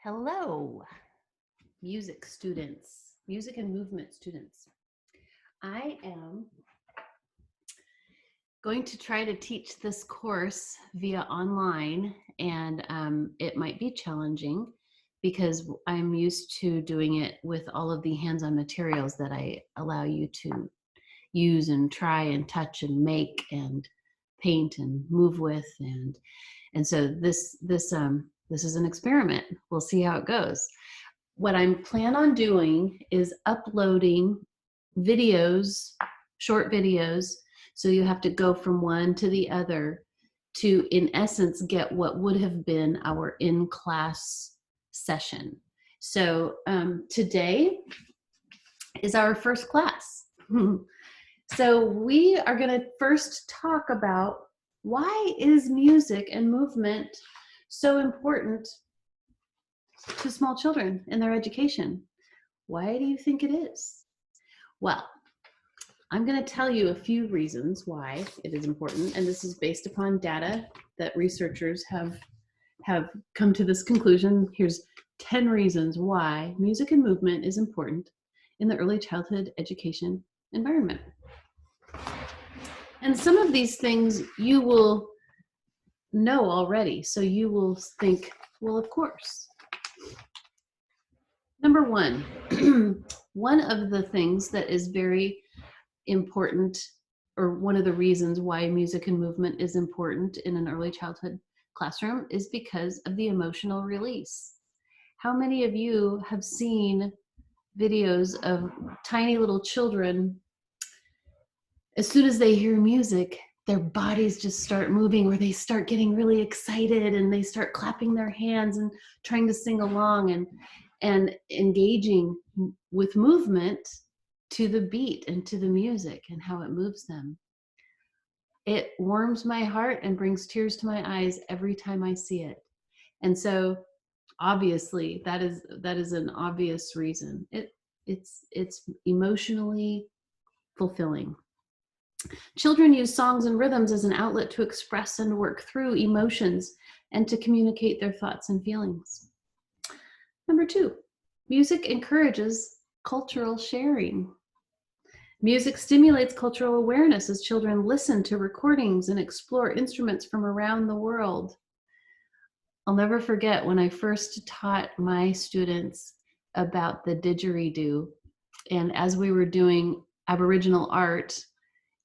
Hello, music students, music and movement students. I am going to try to teach this course via online, and it might be challenging because I'm used to doing it with all of the hands-on materials that I allow you to use and try and touch and make and paint and move with, and so this is an experiment. We'll see how it goes. What I'm plan on doing is uploading videos, short videos, so you have to go from one to the other to, in essence, get what would have been our in-class session. So today is our first class. So we are going to first talk about why is music and movement so important to small children in their education. Why do you think it is? Well, I'm going to tell you a few reasons why it is important, and this is based upon data that researchers have come to this conclusion. Here's 10 reasons why music and movement is important in the early childhood education environment. And some of these things you will know already, so you will think, well, of course. Number one, one of the things that is very important, or one of the reasons why music and movement is important in an early childhood classroom, is because of the emotional release. How many of you have seen videos of tiny little children, as soon as they hear music, their bodies just start moving, or they start getting really excited and they start clapping their hands and trying to sing along and engaging with movement to the beat and to the music and how it moves them. It warms my heart and brings tears to my eyes every time I see it. And so obviously that is an obvious reason. It's emotionally fulfilling. Children use songs and rhythms as an outlet to express and work through emotions and to communicate their thoughts and feelings. Number two, music encourages cultural sharing. Music stimulates cultural awareness as children listen to recordings and explore instruments from around the world. I'll never forget when I first taught my students about the didgeridoo, and as we were doing Aboriginal art,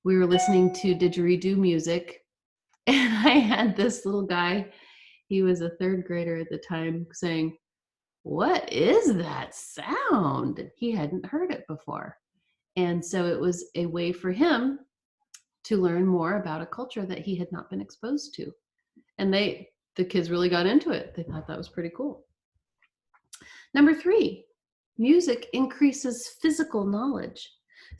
we were listening to didgeridoo music, and I had this little guy, he was a third grader at the time, saying, "What is that sound?" He hadn't heard it before. And so it was a way for him to learn more about a culture that he had not been exposed to. And the kids really got into it. They thought that was pretty cool. Number three, music increases physical knowledge.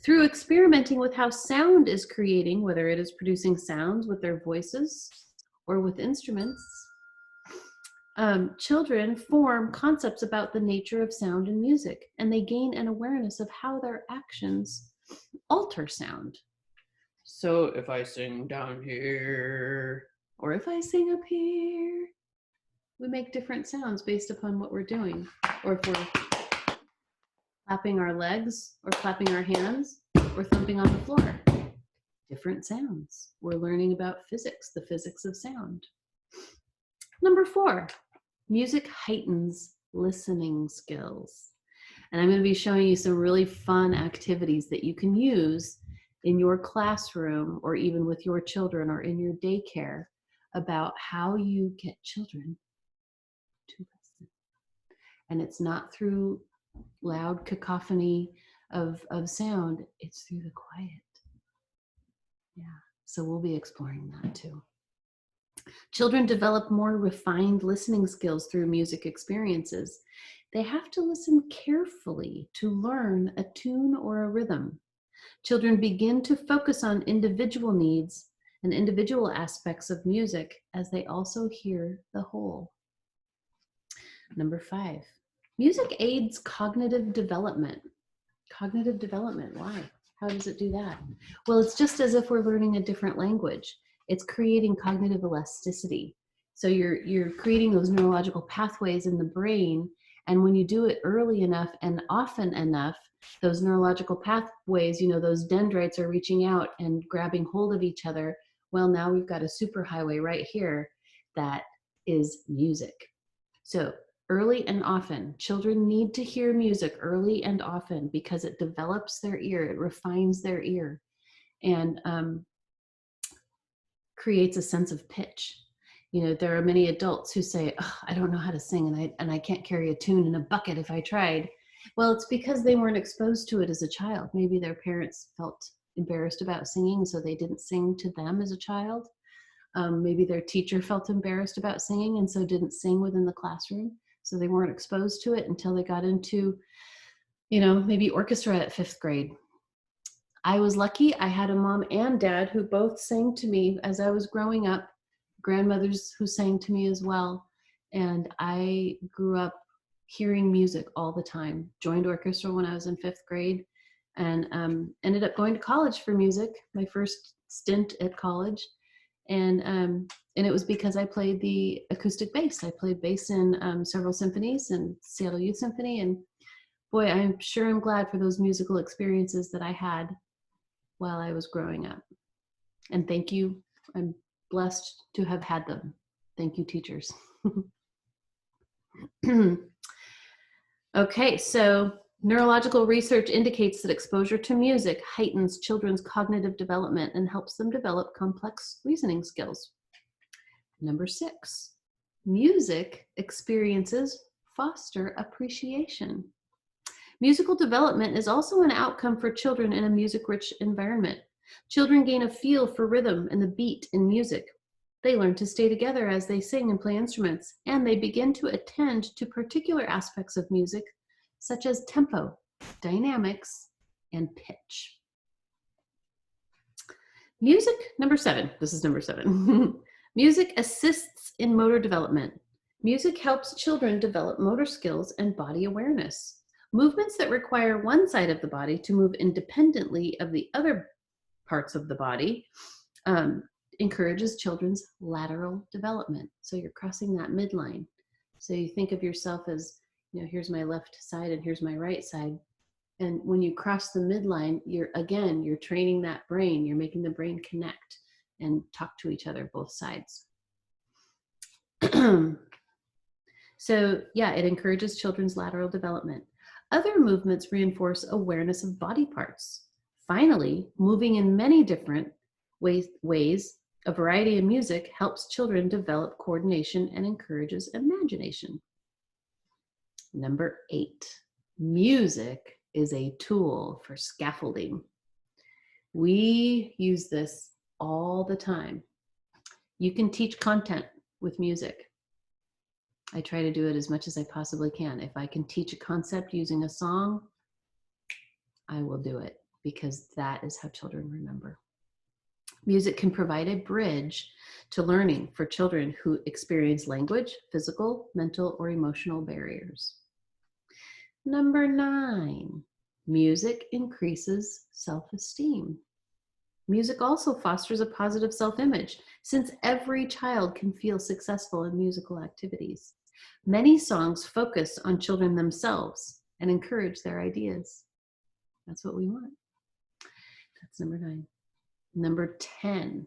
Through experimenting with how sound is creating, whether it is producing sounds with their voices or with instruments, children form concepts about the nature of sound and music, and they gain an awareness of how their actions alter sound. So if I sing down here, or if I sing up here, we make different sounds based upon what we're doing. Or if we're clapping our legs, or clapping our hands, or thumping on the floor. Different sounds. We're learning about physics, the physics of sound. Number four, music heightens listening skills. And I'm going to be showing you some really fun activities that you can use in your classroom, or even with your children, or in your daycare, about how you get children to listen. And it's not through loud cacophony of sound, it's through the quiet. Yeah, so we'll be exploring that too. Children develop more refined listening skills through music experiences. They have to listen carefully to learn a tune or a rhythm. Children begin to focus on individual needs and individual aspects of music as they also hear the whole. Number five, music aids cognitive development. Cognitive development, why? How does it do that? Well, it's just as if we're learning a different language. It's creating cognitive elasticity. So you're creating those neurological pathways in the brain. And when you do it early enough and often enough, those neurological pathways, those dendrites are reaching out and grabbing hold of each other. Well, now we've got a superhighway right here that is music. So early and often, children need to hear music early and often because it develops their ear, it refines their ear, and creates a sense of pitch. There are many adults who say, oh, I don't know how to sing, and I can't carry a tune in a bucket if I tried. Well, it's because they weren't exposed to it as a child. Maybe their parents felt embarrassed about singing, so they didn't sing to them as a child. Maybe their teacher felt embarrassed about singing and so didn't sing within the classroom. So they weren't exposed to it until they got into, maybe orchestra at 5th grade. I was lucky. I had a mom and dad who both sang to me as I was growing up, grandmothers who sang to me as well. And I grew up hearing music all the time, joined orchestra when I was in 5th grade, and ended up going to college for music, my first stint at college. And it was because I played the acoustic bass. I played bass in several symphonies and Seattle Youth Symphony. And boy, I'm glad for those musical experiences that I had while I was growing up. And thank you. I'm blessed to have had them. Thank you, teachers. Okay, so neurological research indicates that exposure to music heightens children's cognitive development and helps them develop complex reasoning skills. Number 6, music experiences foster appreciation. Musical development is also an outcome for children in a music-rich environment. Children gain a feel for rhythm and the beat in music. They learn to stay together as they sing and play instruments, and they begin to attend to particular aspects of music, such as tempo, dynamics, and pitch. Music, number 7. This is number 7. Music assists in motor development. Music helps children develop motor skills and body awareness. Movements that require one side of the body to move independently of the other parts of the body encourages children's lateral development. So you're crossing that midline. So you think of yourself as, here's my left side and here's my right side. And when you cross the midline, you're training that brain. You're making the brain connect and talk to each other, both sides. So yeah, it encourages children's lateral development. Other movements reinforce awareness of body parts. Finally, moving in many different ways, a variety of music helps children develop coordination and encourages imagination. Number 8, music is a tool for scaffolding. We use this all the time. You can teach content with music. I try to do it as much as I possibly can. If I can teach a concept using a song, I will do it because that is how children remember. Music can provide a bridge to learning for children who experience language, physical, mental, or emotional barriers. Number 9, music increases self-esteem. Music also fosters a positive self-image, since every child can feel successful in musical activities. Many songs focus on children themselves and encourage their ideas. That's what we want. That's number 9. Number 10,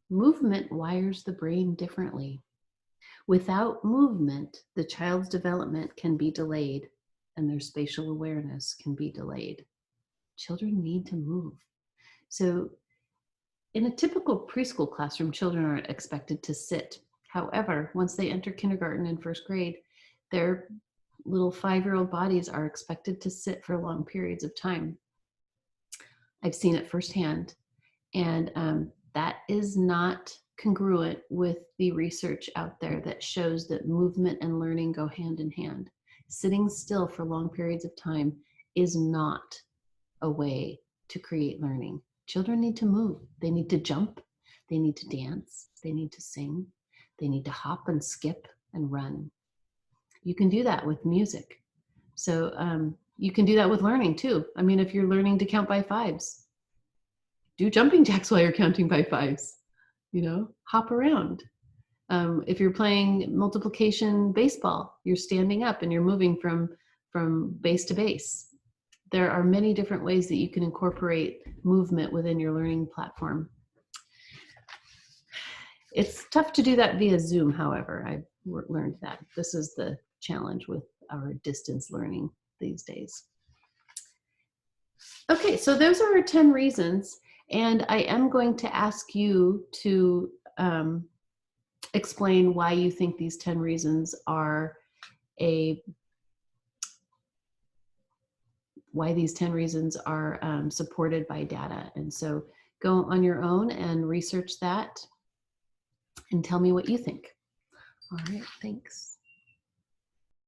movement wires the brain differently. Without movement, the child's development can be delayed and their spatial awareness can be delayed. Children need to move. So in a typical preschool classroom, children aren't expected to sit. However, once they enter kindergarten and 1st grade, their little 5-year-old bodies are expected to sit for long periods of time. I've seen it firsthand, and that is not congruent with the research out there that shows that movement and learning go hand in hand. Sitting still for long periods of time is not a way to create learning. Children need to move. They need to jump. They need to dance. They need to sing. They need to hop and skip and run. You can do that with music. So you can do that with learning too. I mean, if you're learning to count by 5s, do jumping jacks while you're counting by 5s, hop around. If you're playing multiplication baseball, you're standing up and you're moving from base to base. There are many different ways that you can incorporate movement within your learning platform. It's tough to do that via Zoom, however. I've learned that. This is the challenge with our distance learning these days. Okay, so those are our 10 reasons, and I am going to ask you to explain why you think these 10 reasons are supported by data. And so go on your own and research that and tell me what you think. All right, thanks.